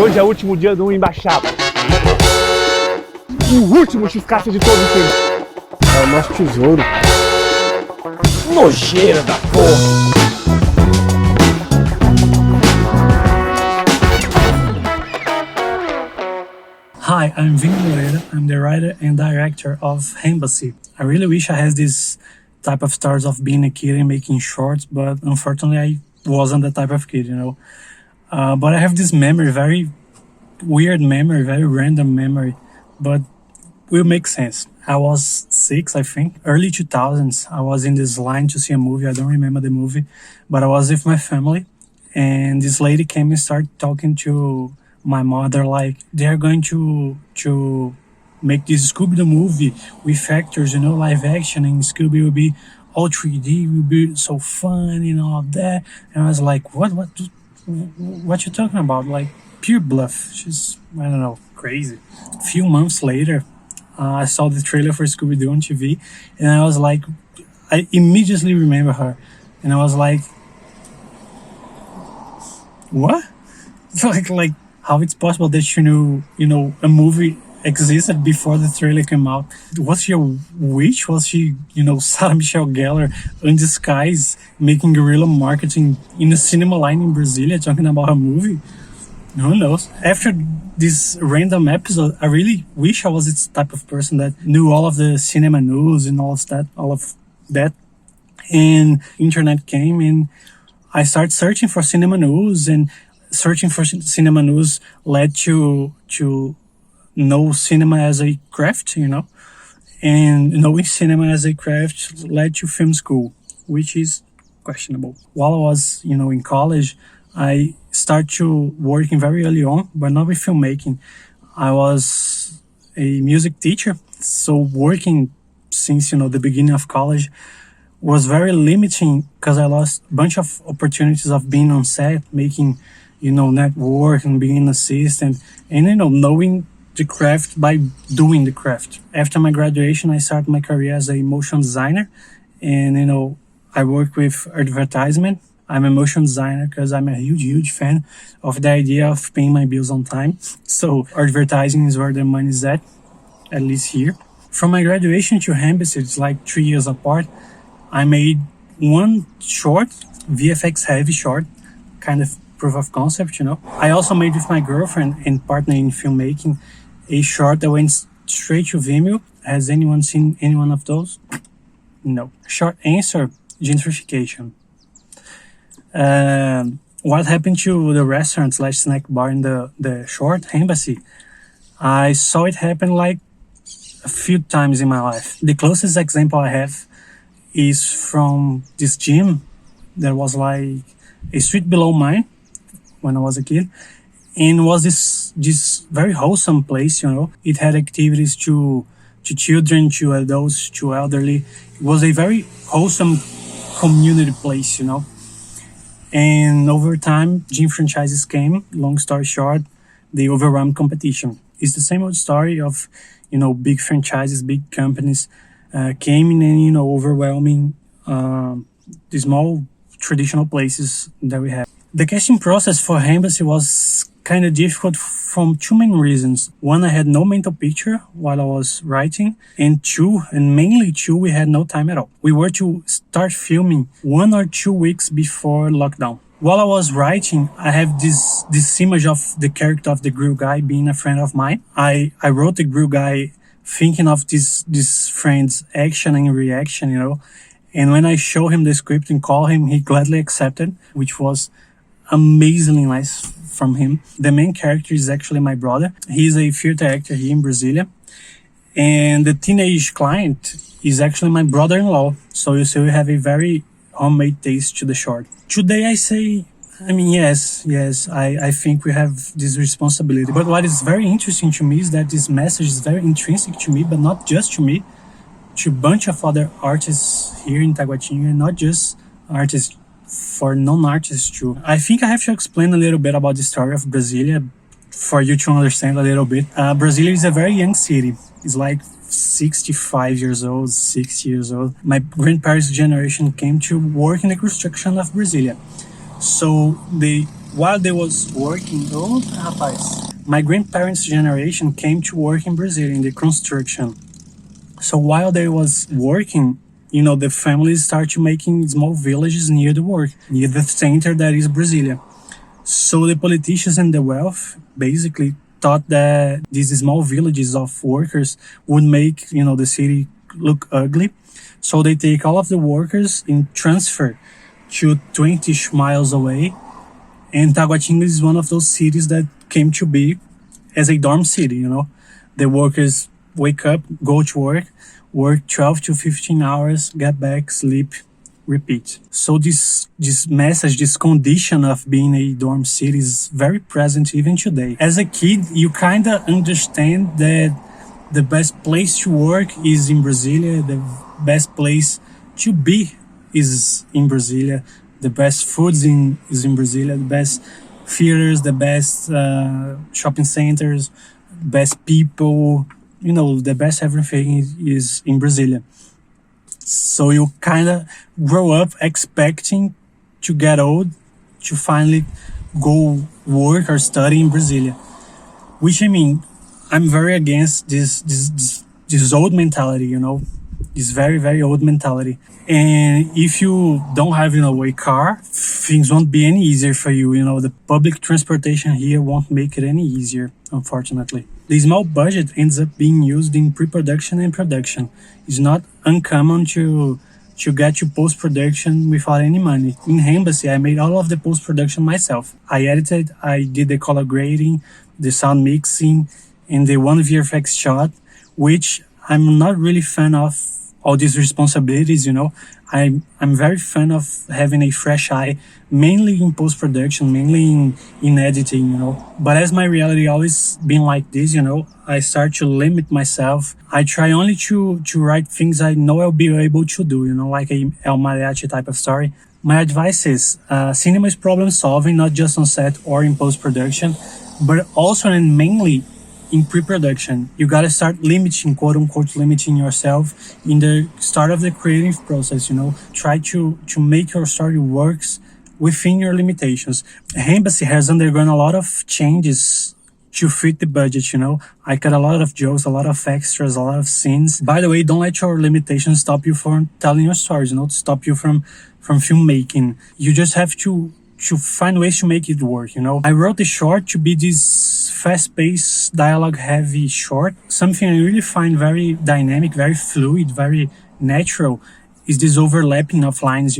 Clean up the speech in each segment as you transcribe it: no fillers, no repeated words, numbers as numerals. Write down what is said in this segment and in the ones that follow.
hoje é o último dia do embaixado. O último X-Caixa de todos os tempos. É o nosso tesouro. Nojeira da porra. Hi, I'm Vini Moreira. I'm the writer and director of HAMbassy. I really wish I had this type of stories of being a kid and making shorts, but unfortunately I wasn't that type of kid, you know. But I have this memory, very weird memory, very random memory, but will make sense. I was 6, I think, early 2000s. I was in this line to see a movie. I don't remember the movie, but I was with my family, and this lady came and started talking to my mother like they're going to make this Scooby-Doo movie with actors, you know, live action, and Scooby will be all 3D, will be so fun and all of that. And I was like, what you talking about? Like pure bluff. She's, I don't know, crazy. A few months later, I saw the trailer for Scooby-Doo on TV, and I was like, I immediately remember her, and I was like, what? Like how it's possible that you know a movie existed before the trailer came out? Was she a witch? Was she, Sarah Michelle Gellar in disguise, making guerrilla marketing in a cinema line in Brasília, talking about a movie? Who knows? After this random episode, I really wish I was this type of person that knew all of the cinema news and all of that. And internet came, and I started searching for cinema news, and searching for cinema news led to know cinema as a craft, and knowing cinema as a craft led to film school, which is questionable. While I was, in college, I started to working very early on, but not with filmmaking. I was a music teacher, so working since, the beginning of college was very limiting because I lost a bunch of opportunities of being on set, making, network and being an assistant, and, knowing the craft by doing the craft. After my graduation, I started my career as a motion designer, and, I work with advertisement. I'm a motion designer because I'm a huge fan of the idea of paying my bills on time. So advertising is where the money is at least here. From my graduation to HAMbassy, it's like 3 years apart. I made one short, VFX heavy short, kind of proof of concept, I also made with my girlfriend and partner in filmmaking a short that went straight to Vimeo. Has anyone seen any one of those? No. Short answer, gentrification. What happened to the restaurant / snack bar in the short HAMbassy? I saw it happen like a few times in my life. The closest example I have is from this gym that was like a street below mine when I was a kid, and was this very wholesome place, It had activities to children, to adults, to elderly. It was a very wholesome community place, And over time, gym franchises came. Long story short, they overwhelmed competition. It's the same old story of, big franchises, big companies came in and, overwhelming the small traditional places that we have. The casting process for HAMbassy was kind of difficult from two main reasons. One, I had no mental picture while I was writing, and two, and mainly two, we had no time at all. We were to start filming 1 or 2 weeks before lockdown. While I was writing, I have this image of the character of the grill guy being a friend of mine. I wrote the grill guy thinking of this friend's action and reaction, And when I show him the script and call him, he gladly accepted, which was amazingly nice from him. The main character is actually my brother. He's a theater actor here in Brasília. And the teenage client is actually my brother-in-law. So you see, we have a very homemade taste to the short. Today I say, yes, I think we have this responsibility. But what is very interesting to me is that this message is very intrinsic to me, but not just to me, to a bunch of other artists here in Taguatinga, and not just artists, for non-artists too. I think I have to explain a little bit about the story of Brasília for you to understand a little bit. Brasília is a very young city. It's like 65 years old, 60 years old. My grandparents' generation came to work in the construction of Brasília. So they while they was working, oh, rapaz, my grandparents' generation came to work in Brazil in the construction. So while they was working, the families started making small villages near the work, near the center that is Brasilia. So the politicians and the wealth basically thought that these small villages of workers would make, the city look ugly. So they take all of the workers and transfer to 20 miles away. And Taguatinga is one of those cities that came to be as a dorm city, The workers wake up, go to work 12 to 15 hours, get back, sleep, repeat. So this message, this condition of being a dorm city is very present even today. As a kid, you kind of understand that the best place to work is in Brasilia, the best place to be is in Brasilia, the best foods is in Brasilia, the best theaters, the best shopping centers, best people, the best everything is in Brasilia. So you kind of grow up expecting to get old, to finally go work or study in Brasilia. Which, I mean, I'm very against this old mentality, this very, very old mentality. And if you don't have, a car, things won't be any easier for you. The public transportation here won't make it any easier, unfortunately. The small budget ends up being used in pre-production and production. It's not uncommon to get to post-production without any money. In HAMbassy, I made all of the post-production myself. I edited, I did the color grading, the sound mixing, and the one VFX shot, which I'm not really fan of all these responsibilities, I'm very fan of having a fresh eye, mainly in post-production, mainly in editing, But as my reality always been like this, I start to limit myself. I try only to write things I know I'll be able to do, like a El Mariachi type of story. My advice is, cinema is problem solving, not just on set or in post-production, but also and mainly in pre-production. You gotta start limiting, quote unquote, limiting yourself in the start of the creative process, Try to make your story works within your limitations. HAMbassy has undergone a lot of changes to fit the budget, I cut a lot of jokes, a lot of extras, a lot of scenes. By the way, don't let your limitations stop you from telling your stories, to stop you from filmmaking. You just have to find ways to make it work, I wrote the short to be this fast-paced, dialogue-heavy short. Something I really find very dynamic, very fluid, very natural is this overlapping of lines,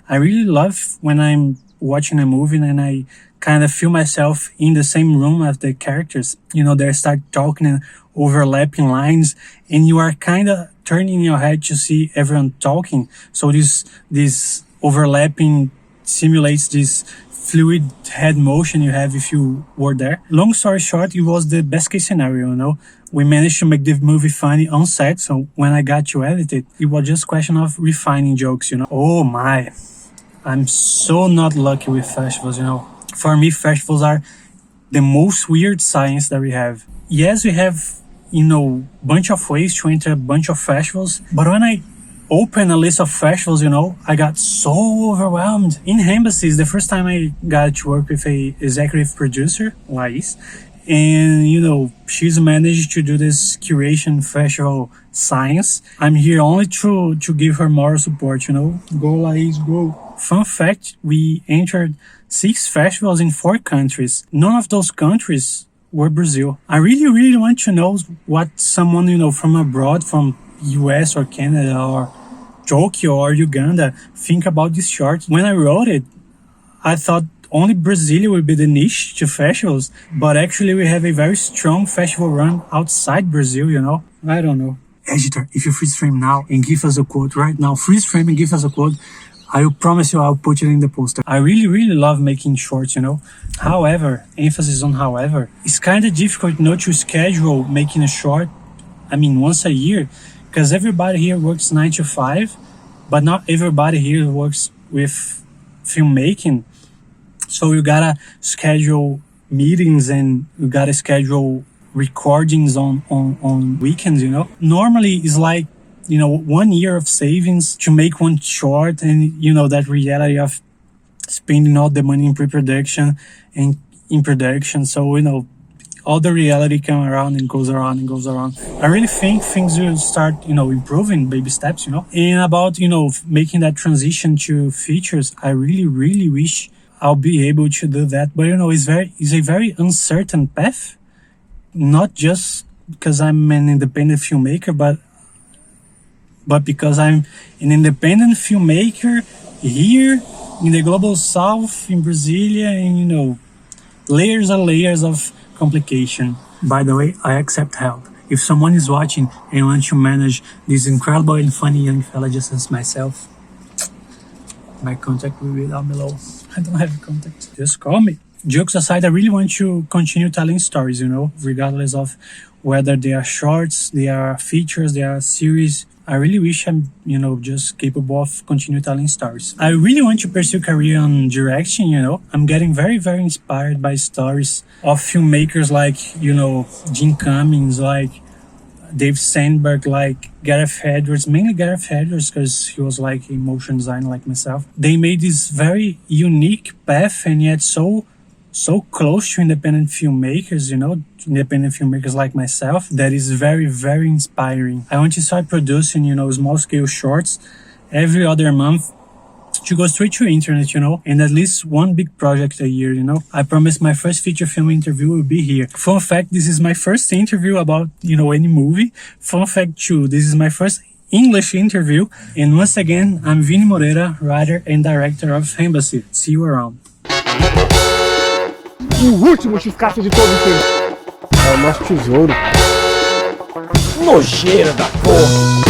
I really love when I'm watching a movie and I kind of feel myself in the same room as the characters. They start talking and overlapping lines and you are kind of turning your head to see everyone talking. So this overlapping simulates this fluid head motion you have if you were there. Long story short, it was the best case scenario, We managed to make the movie funny on set, so when I got to edit it, it was just a question of refining jokes, Oh my, I'm so not lucky with festivals, For me, festivals are the most weird science that we have. Yes, we have, bunch of ways to enter a bunch of festivals, but when I open a list of festivals, I got so overwhelmed. In HAMbassy, the first time I got to work with a executive producer, Lais, and, she's managed to do this curation festival science. I'm here only to give her moral support, Go, Lais, go. Fun fact, we entered 6 festivals in 4 countries. None of those countries were Brazil. I really, really want to know what someone, from abroad, from US or Canada or Tokyo or Uganda think about this short. When I wrote it, I thought only Brazil would be the niche to festivals, but actually we have a very strong festival run outside Brazil, I don't know. Editor, if you freeze frame now and give us a quote right now, freeze frame and give us a quote, I will promise you I'll put it in the poster. I really, really love making shorts, However, emphasis on however, it's kind of difficult, to schedule making a short, once a year, because everybody here works 9 to 5, but not everybody here works with filmmaking. So you gotta schedule meetings and you gotta schedule recordings on weekends, Normally it's like, 1 year of savings to make one short and, that reality of spending all the money in pre-production and in production. So, all the reality come around and goes around and goes around. I really think things will start, improving baby steps, And about, making that transition to features, I really, really wish I'll be able to do that. But, it's a very uncertain path. Not just because I'm an independent filmmaker, but because I'm an independent filmmaker here in the global south, in Brasilia, and, layers and layers of complication. By the way, I accept help. If someone is watching and wants to manage this incredible and funny young fella just as myself, my contact will be down below. I don't have a contact. Just call me. Jokes aside, I really want to continue telling stories, regardless of whether they are shorts, they are features, they are series. I really wish I'm, just capable of continue telling stories. I really want to pursue a career on directing, I'm getting very, very inspired by stories of filmmakers like, Jim Cummings, like Dave Sandberg, like Gareth Edwards, mainly Gareth Edwards because he was like a motion designer like myself. They made this very unique path and yet so close to independent filmmakers, independent filmmakers like myself, that is very, very inspiring. I want to start producing, small scale shorts every other month to go straight to internet, and at least one big project a year, I promise my first feature film interview will be here. Fun fact, this is my first interview about, any movie. Fun fact too, this is my first English interview. And once again, I'm Vini Moreira, writer and director of HAMbassy. See you around. O último X-Cassa de todos os tempos. É o nosso tesouro. Nojeira da porra.